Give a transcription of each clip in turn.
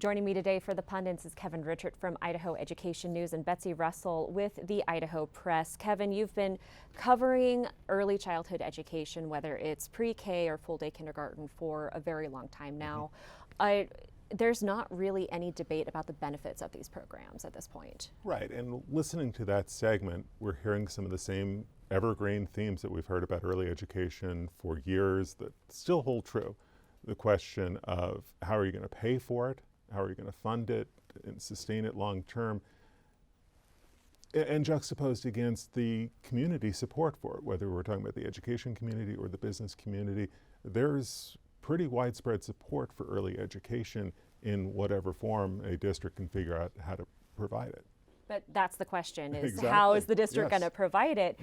Joining me today for the Pundits is Kevin Richert from Idaho Education News and Betsy Russell with the Idaho Press. Kevin, you've been covering early childhood education, whether it's pre-K or full-day kindergarten, for a very long time now. There's not really any debate about the benefits of these programs at this point. Right, and listening to that segment, we're hearing some of the same evergreen themes that we've heard about early education for years that still hold true. The question of how are you going to pay for it, how are you going to fund it and sustain it long term, and juxtaposed against the community support for it, whether we're talking about the education community or the business community. There's pretty widespread support for early education in whatever form a district can figure out how to provide it. But that's the question, is Exactly. How is the district Yes. going to provide it?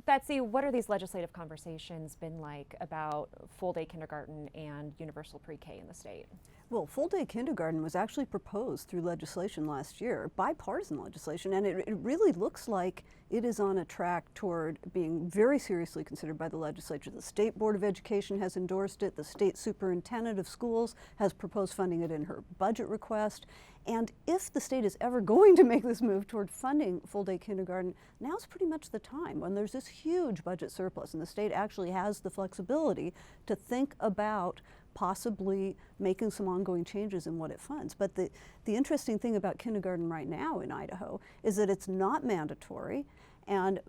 Betsy, what are these legislative conversations been like about full-day kindergarten and universal pre-K in the state? Well, full-day kindergarten was actually proposed through legislation last year, bipartisan legislation, and it really looks like it is on a track toward being very seriously considered by the legislature. The State Board of Education has endorsed it. The State Superintendent of Schools has proposed funding it in her budget request. And if the state is ever going to make this move toward funding full-day kindergarten, now's pretty much the time when there's this huge budget surplus and the state actually has the flexibility to think about possibly making some ongoing changes in what it funds. But the interesting thing about kindergarten right now in Idaho is that it's not mandatory, and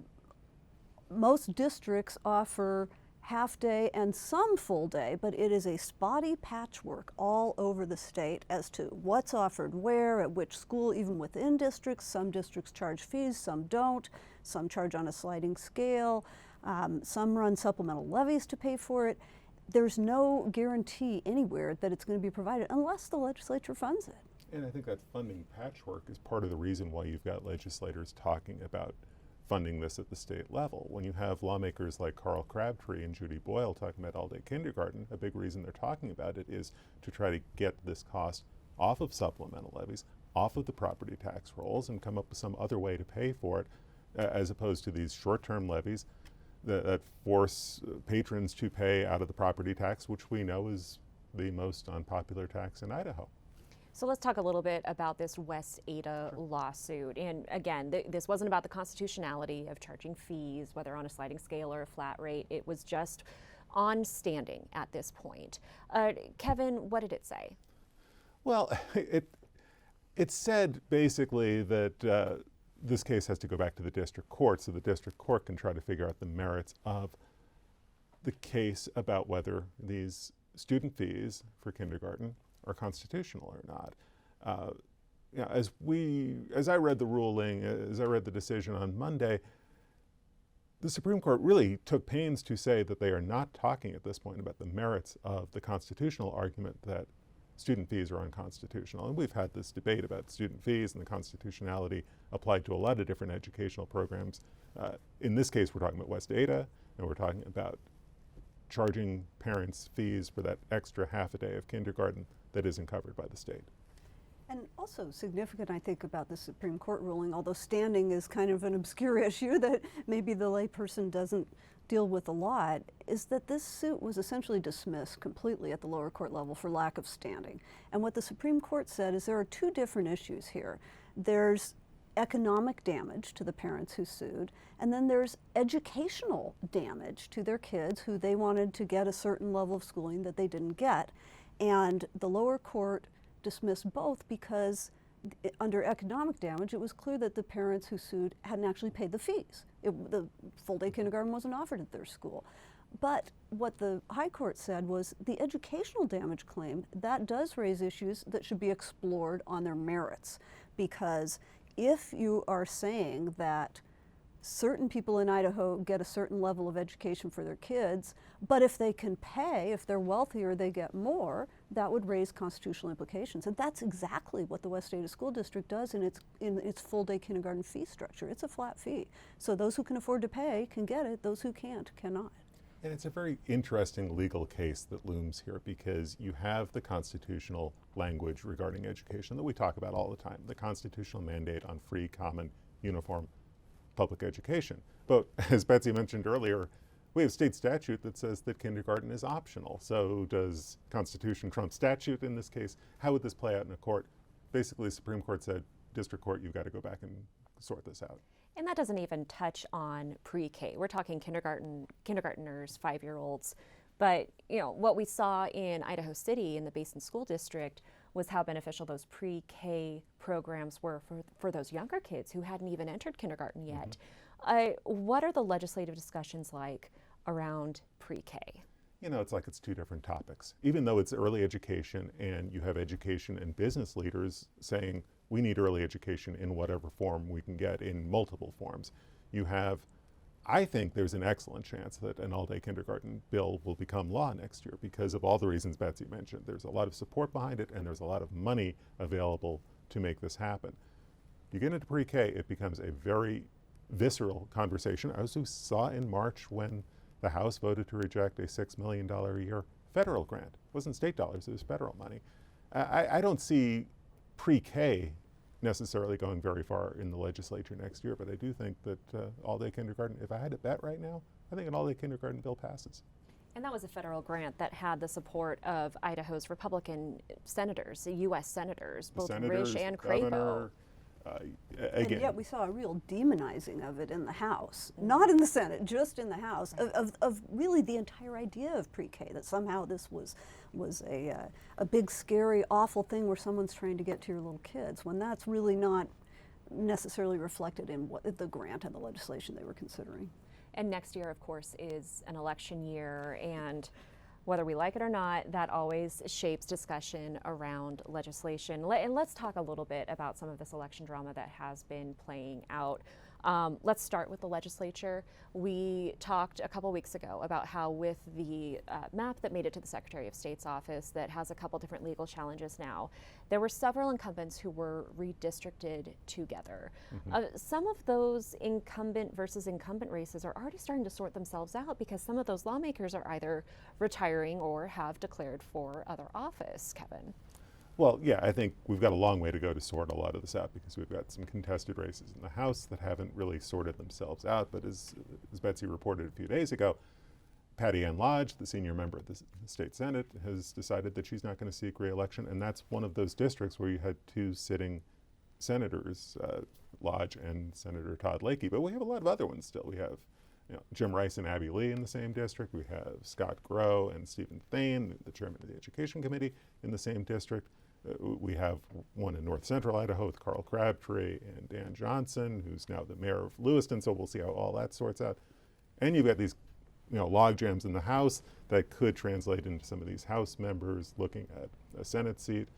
most districts offer half-day and some full-day, but it is a spotty patchwork all over the state as to what's offered where, at which school, even within districts. Some districts charge fees, some don't. Some charge on a sliding scale. Some run supplemental levies to pay for it. There's no guarantee anywhere that it's going to be provided unless the legislature funds it. And I think that funding patchwork is part of the reason why you've got legislators talking about funding this at the state level. When you have lawmakers like Carl Crabtree and Judy Boyle talking about all-day kindergarten, a big reason they're talking about it is to try to get this cost off of supplemental levies, off of the property tax rolls, and come up with some other way to pay for it, as opposed to these short-term levies that force patrons to pay out of the property tax, which we know is the most unpopular tax in Idaho. So let's talk a little bit about this West Ada lawsuit. And again, this wasn't about the constitutionality of charging fees, whether on a sliding scale or a flat rate. It was just on standing at this point. Kevin, what did it say? Well, it said basically that this case has to go back to the district court so the district court can try to figure out the merits of the case about whether these student fees for kindergarten are constitutional or not. As I read the ruling, as I read the decision on Monday, the Supreme Court really took pains to say that they are not talking at this point about the merits of the constitutional argument that student fees are unconstitutional. And we've had this debate about student fees and the constitutionality applied to a lot of different educational programs. In this case, we're talking about West Ada, and we're talking about charging parents fees for that extra half a day of kindergarten that isn't covered by the state. And also significant, I think, about the Supreme Court ruling, although standing is kind of an obscure issue that maybe the layperson doesn't deal with a lot, is that this suit was essentially dismissed completely at the lower court level for lack of standing. And what the Supreme Court said is there are two different issues here. There's economic damage to the parents who sued, and then there's educational damage to their kids who they wanted to get a certain level of schooling that they didn't get. And the lower court dismissed both because under economic damage, it was clear that the parents who sued hadn't actually paid the fees. The full-day kindergarten wasn't offered at their school. But what the High Court said was the educational damage claim, that does raise issues that should be explored on their merits. Because if you are saying that certain people in Idaho get a certain level of education for their kids, but if they can pay, if they're wealthier, they get more, that would raise constitutional implications. And that's exactly what the West Ada School District does in its full-day kindergarten fee structure. It's a flat fee. So those who can afford to pay can get it, those who can't cannot. And it's a very interesting legal case that looms here because you have the constitutional language regarding education that we talk about all the time, the constitutional mandate on free, common, uniform public education. But as Betsy mentioned earlier, We have state statute that says that kindergarten is optional. So does Constitution trump statute in this case? How would this play out in a court? Basically, the Supreme Court said, district court, you've got to go back and sort this out. And that doesn't even touch on pre-K. We're talking kindergartners, 5-year-olds. But what we saw in Idaho City in the Basin School District was how beneficial those pre-K programs were for those younger kids who hadn't even entered kindergarten yet. What are the legislative discussions like around pre-K? It's like it's two different topics. Even though it's early education and you have education and business leaders saying we need early education in whatever form we can get, in multiple forms. I think there's an excellent chance that an all-day kindergarten bill will become law next year because of all the reasons Betsy mentioned. There's a lot of support behind it and there's a lot of money available to make this happen. You get into pre-K, it becomes a very visceral conversation, as we saw in March when the House voted to reject a $6 million a year federal grant. It wasn't state dollars, it was federal money. I don't see pre-K necessarily going very far in the legislature next year, but I do think that all-day kindergarten, if I had to bet right now, I think an all-day kindergarten bill passes. And that was a federal grant that had the support of Idaho's Republican senators, U.S. senators, both senators, Risch and governor, And yet we saw a real demonizing of it in the House, not in the Senate, just in the House, of really the entire idea of pre-K, that somehow this was a big, scary, awful thing where someone's trying to get to your little kids, when that's really not necessarily reflected in what the grant and the legislation they were considering. And next year, of course, is an election year, and whether we like it or not, that always shapes discussion around legislation. And let's talk a little bit about some of this election drama that has been playing out. Let's start with the legislature. We talked a couple weeks ago about how with the map that made it to the Secretary of State's office that has a couple different legal challenges now, there were several incumbents who were redistricted together. Some of those incumbent versus incumbent races are already starting to sort themselves out because some of those lawmakers are either retiring or have declared for other office. Kevin? Well, yeah, I think we've got a long way to go to sort a lot of this out because we've got some contested races in the House that haven't really sorted themselves out. But as Betsy reported a few days ago, Patty Ann Lodge, the senior member of the state Senate, has decided that she's not going to seek re-election. And that's one of those districts where you had two sitting senators, Lodge and Senator Todd Lakey. But we have a lot of other ones still. We have Jim Rice and Abby Lee in the same district. We have Scott Grow and Stephen Thane, the chairman of the Education Committee, in the same district. We have one in north central Idaho with Carl Crabtree and Dan Johnson, who's now the mayor of Lewiston, so we'll see how all that sorts out. And you've got these log jams in the House that could translate into some of these House members looking at a Senate seat.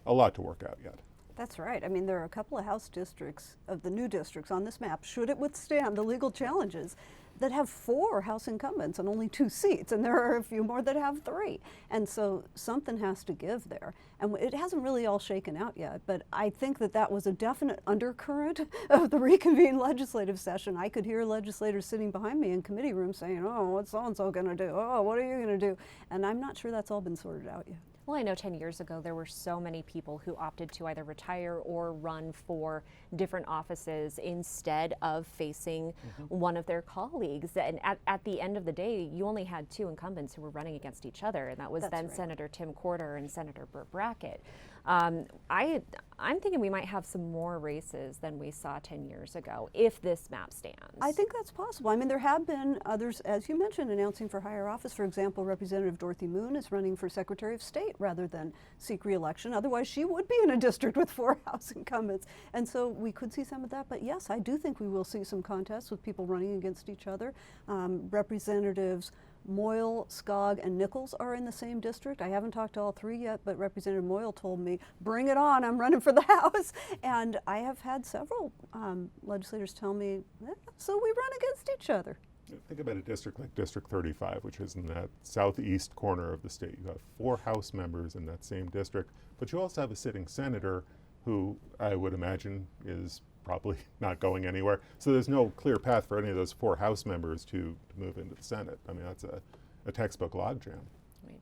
A lot to work out yet. That's right. I mean, there are a couple of House districts, of the new districts on this map, should it withstand the legal challenges, that have 4 House incumbents and only 2 seats, and there are a few more that have 3. And so something has to give there. And it hasn't really all shaken out yet, but I think that was a definite undercurrent of the reconvened legislative session. I could hear legislators sitting behind me in committee rooms saying, oh, what's so-and-so going to do? Oh, what are you going to do? And I'm not sure that's all been sorted out yet. Well, I know 10 years ago there were so many people who opted to either retire or run for different offices instead of facing one of their colleagues. And at the end of the day, you only had 2 incumbents who were running against each other, and that was then Senator Tim Corder and Senator Burt Brackett. I'm thinking we might have some more races than we saw 10 years ago if this map stands. I think that's possible. I mean, there have been others, as you mentioned, announcing for higher office. For example, Representative Dorothy Moon is running for Secretary of State rather than seek re-election. Otherwise, she would be in a district with 4 House incumbents. And so we could see some of that. But yes, I do think we will see some contests with people running against each other. Representatives Moyle, Skog, and Nichols are in the same district. I haven't talked to all 3 yet, but Representative Moyle told me, bring it on, I'm running for the House. And I have had several legislators tell me, so we run against each other. Think about a district like District 35, which is in that southeast corner of the state. You have 4 House members in that same district, but you also have a sitting senator who I would imagine is probably not going anywhere. So there's no clear path for any of those 4 House members to move into the Senate. I mean, that's a textbook logjam.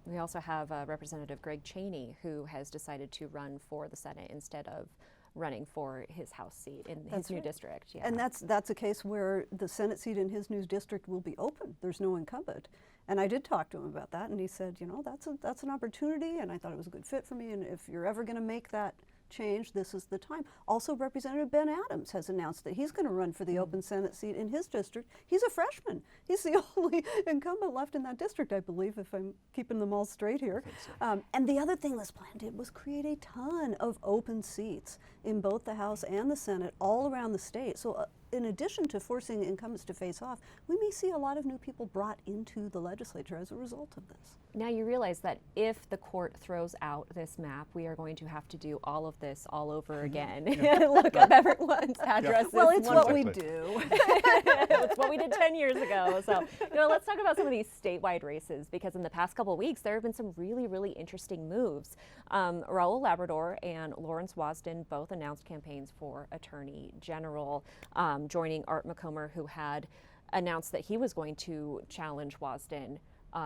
We also have Representative Greg Cheney, who has decided to run for the Senate instead of running for his House seat in his new district. Yeah. And that's a case where the Senate seat in his new district will be open. There's no incumbent. And I did talk to him about that, and he said, you know, that's an opportunity, and I thought it was a good fit for me, and if you're ever going to make that change, this is the time. Also, Representative Ben Adams has announced that he's going to run for the open Senate seat in his district. He's a freshman. He's the only incumbent left in that district, I believe, if I'm keeping them all straight here. So. And the other thing this plan did was create a ton of open seats in both the House and the Senate all around the state. So in addition to forcing incumbents to face off, we may see a lot of new people brought into the legislature as a result of this. Now you realize that if the court throws out this map, we are going to have to do all of this all over again. Look up everyone's addresses. Well, it's what we Exactly. do. It's what we did 10 years ago. So, let's talk about some of these statewide races, because in the past couple of weeks, there have been some really, really interesting moves. Raul Labrador and Lawrence Wasden both announced campaigns for Attorney General, joining Art McComber, who had announced that he was going to challenge Wasden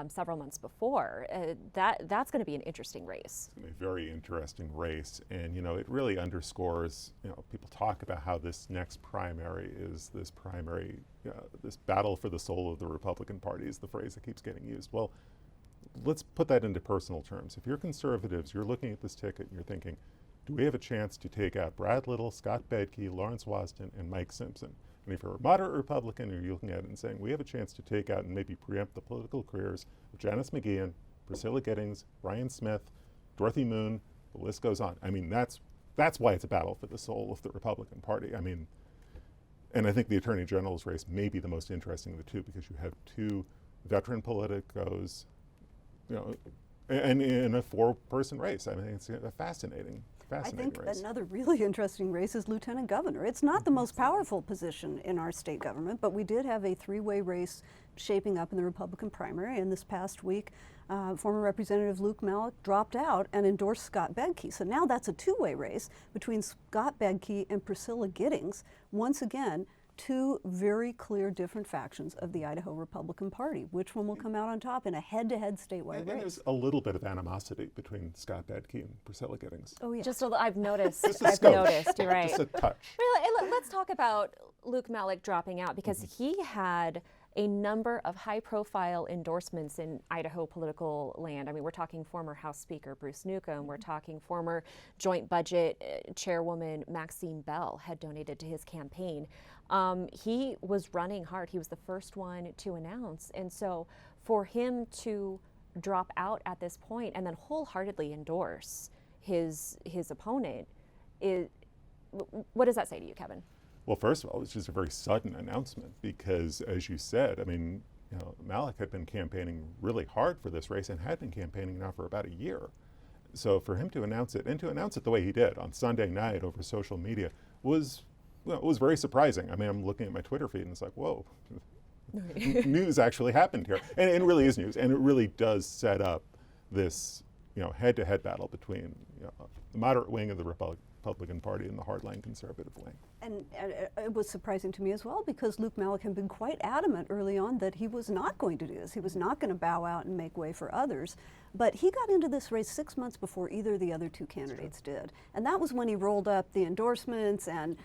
several months before. That's going to be an interesting race. It's going to be a very interesting race, and it really underscores, people talk about how this next primary is this primary, this battle for the soul of the Republican Party is the phrase that keeps getting used. Well, let's put that into personal terms. If you're conservatives, you're looking at this ticket and you're thinking, do we have a chance to take out Brad Little, Scott Bedke, Lawrence Wasden, and Mike Simpson? And if you're a moderate Republican, you're looking at it and saying, we have a chance to take out and maybe preempt the political careers of Janice McGeehan, Priscilla Giddings, Ryan Smith, Dorothy Moon, the list goes on. I mean, that's why it's a battle for the soul of the Republican Party. I mean, and I think the Attorney General's race may be the most interesting of the two, because you have two veteran politicos, and in a four-person race. I mean, it's a fascinating I think race. another really interesting race is Lieutenant Governor. It's not the most powerful position in our state government, but we did have a three-way race shaping up in the Republican primary, and this past week, former Representative Luke Malek dropped out and endorsed Scott Bedke. So now that's a two-way race between Scott Bedke and Priscilla Giddings. Once again, two very clear different factions of the Idaho Republican Party. Which one will come out on top in a head-to-head statewide And race? there's a little bit of animosity between Scott Bedke and Priscilla Giddings. Oh, yeah. Just I've noticed. Just a I've skosh. noticed. You're right. Just a touch. Let's talk about Luke Malek dropping out, because he had a number of high-profile endorsements in Idaho political land. I mean, we're talking former House Speaker Bruce Newcomb. We're talking former Joint Budget Chairwoman Maxine Bell had donated to his campaign. He was running hard. He was the first one to announce. And so for him to drop out at this point and then wholeheartedly endorse his opponent, what does that say to you, Kevin? Well, first of all, it's just a very sudden announcement, because, as you said, I mean, Malek had been campaigning really hard for this race and had been campaigning now for about a year. So for him to announce it, and to announce it the way he did on Sunday night over social media, was very surprising. I mean, I'm looking at my Twitter feed and it's like, whoa, news actually happened here. And it really is news, and it really does set up this head-to-head battle between the moderate wing of the Republican Party and the hardline conservative wing. And it was surprising to me as well, because Luke Malek had been quite adamant early on that he was not going to do this. He was not going to bow out and make way for others. But he got into this race 6 months before either of the other two candidates did. And that was when he rolled up the endorsements and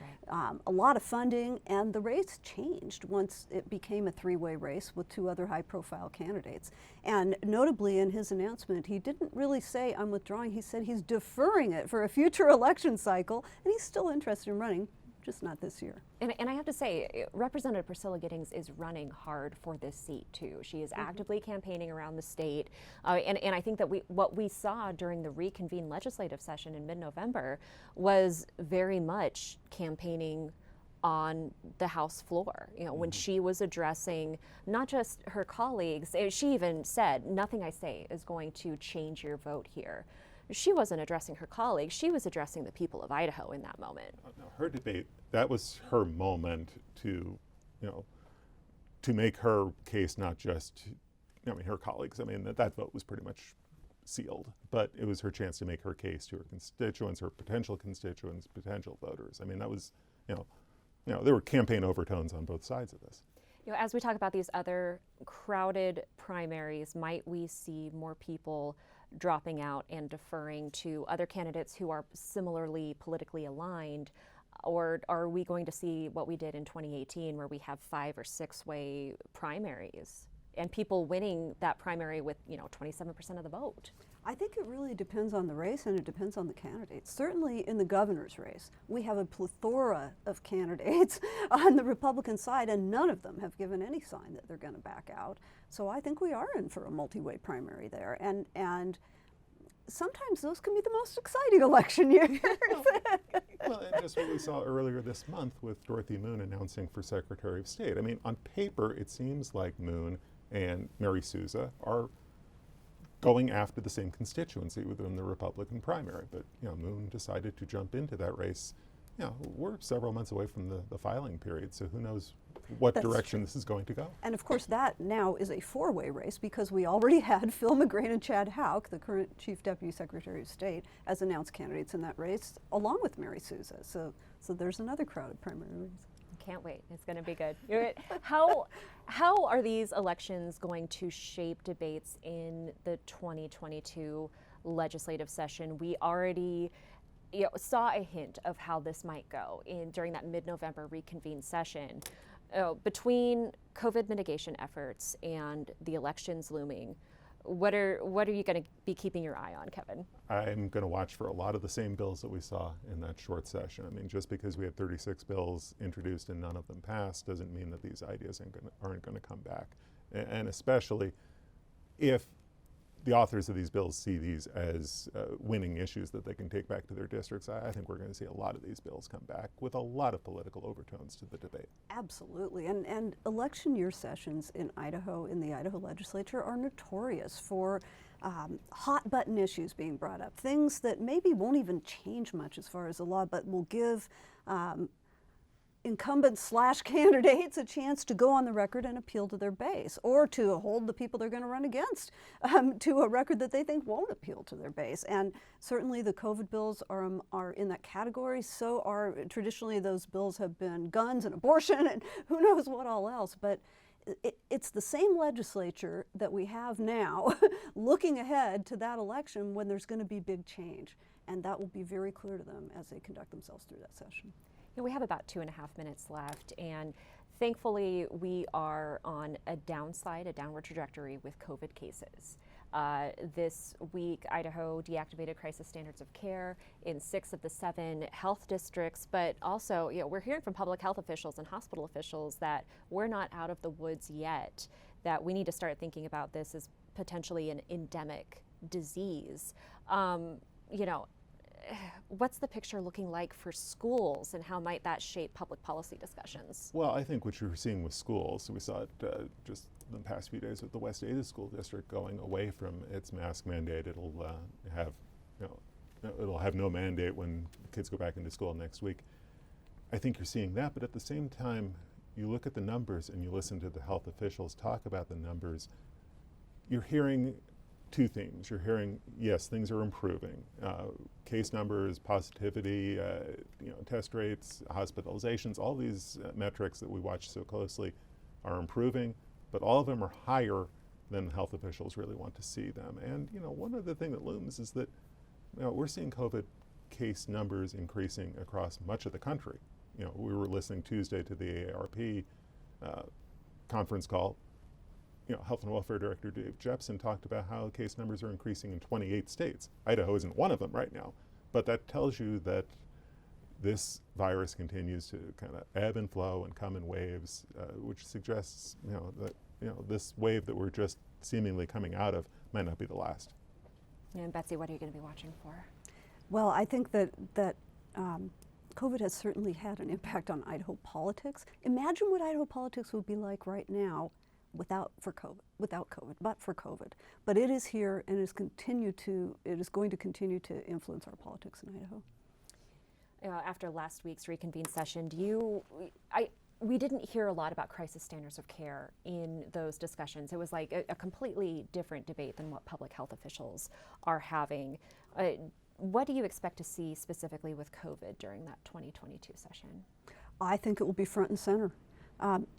a lot of funding, and the race changed once it became a three-way race with two other high-profile candidates. And notably in his announcement, he didn't really say, I'm withdrawing. He said he's deferring it for a future election cycle, and he's still interested in running, just not this year. And I have to say, Representative Priscilla Giddings is running hard for this seat too. She is actively campaigning around the state, and I think that what we saw during the reconvened legislative session in mid-November was very much campaigning on the House floor. When she was addressing not just her colleagues, she even said, "Nothing I say is going to change your vote here." She wasn't addressing her colleagues, she was addressing the people of Idaho in that moment. Her debate, that was her moment to make her case, not just, her colleagues. I mean, that vote was pretty much sealed, but it was her chance to make her case to her constituents, her potential constituents, potential voters. I mean, that was, there were campaign overtones on both sides of this. As we talk about these other crowded primaries, might we see more people dropping out and deferring to other candidates who are similarly politically aligned? Or are we going to see what we did in 2018 where we have 5 or 6-way primaries and people winning that primary with 27% of the vote? I think it really depends on the race and it depends on the candidates. Certainly in the governor's race, we have a plethora of candidates on the Republican side and none of them have given any sign that they're going to back out. So I think we are in for a multi-way primary there. And sometimes those can be the most exciting election years. Well, and just what we saw earlier this month with Dorothy Moon announcing for Secretary of State. I mean, on paper, it seems like Moon and Mary Souza are going after the same constituency within the Republican primary. But, Moon decided to jump into that race. We're several months away from the filing period, so who knows what direction this is going to go. And of course, that now is a 4-way race because we already had Phil McGrain and Chad Houck, the current Chief Deputy Secretary of State, as announced candidates in that race, along with Mary Souza. So there's another crowded primary race. Can't wait. It's going to be good. How are these elections going to shape debates in the 2022 legislative session? We already saw a hint of how this might go during that mid-November reconvened session. Between COVID mitigation efforts and the elections looming, what are you going to be keeping your eye on, Kevin? I'm going to watch for a lot of the same bills that we saw in that short session. I mean, just because we had 36 bills introduced and none of them passed doesn't mean that these ideas aren't going to come back. And especially if the authors of these bills see these as winning issues that they can take back to their districts, I think we're going to see a lot of these bills come back with a lot of political overtones to the debate. Absolutely. And election year sessions in Idaho, in the Idaho legislature, are notorious for hot button issues being brought up, things that maybe won't even change much as far as the law, but will give incumbents/candidates a chance to go on the record and appeal to their base, or to hold the people they're going to run against to a record that they think won't appeal to their base. And certainly the COVID bills are in that category. So are traditionally those bills have been guns and abortion and who knows what all else. But it's the same legislature that we have now looking ahead to that election when there's going to be big change. And that will be very clear to them as they conduct themselves through that session. We have about 2.5 minutes left, and thankfully we are on a downward trajectory with COVID cases. This week, Idaho deactivated crisis standards of care in 6 of the 7 health districts, but also, we're hearing from public health officials and hospital officials that we're not out of the woods yet, that we need to start thinking about this as potentially an endemic disease. What's the picture looking like for schools, and how might that shape public policy discussions? Well, I think what you're seeing with schools, we saw it just in the past few days with the West Ada School District going away from its mask mandate. It'll have no mandate when kids go back into school next week. I think you're seeing that, but at the same time, you look at the numbers and you listen to the health officials talk about the numbers. You're hearing 2 themes. You're hearing, yes, things are improving. Case numbers, positivity, test rates, hospitalizations, all these metrics that we watch so closely are improving, but all of them are higher than health officials really want to see them. And, one other thing that looms is that, we're seeing COVID case numbers increasing across much of the country. We were listening Tuesday to the AARP conference call. Health and Welfare Director Dave Jepson talked about how case numbers are increasing in 28 states. Idaho isn't one of them right now, but that tells you that this virus continues to kind of ebb and flow and come in waves, which suggests, that this wave that we're just seemingly coming out of might not be the last. And Betsy, what are you going to be watching for? Well, I think that COVID has certainly had an impact on Idaho politics. Imagine what Idaho politics would be like right now without COVID, but for COVID. But it is here, and it is going to continue to influence our politics in Idaho. After last week's reconvened session, we didn't hear a lot about crisis standards of care in those discussions. It was like a completely different debate than what public health officials are having. What do you expect to see specifically with COVID during that 2022 session? I think it will be front and center.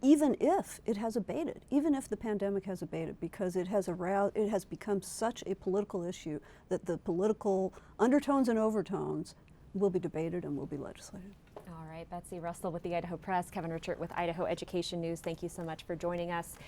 even if it has abated, even if the pandemic has abated, because it has become such a political issue that the political undertones and overtones will be debated and will be legislated. All right, Betsy Russell with the Idaho Press, Kevin Richert with Idaho Education News. Thank you so much for joining us.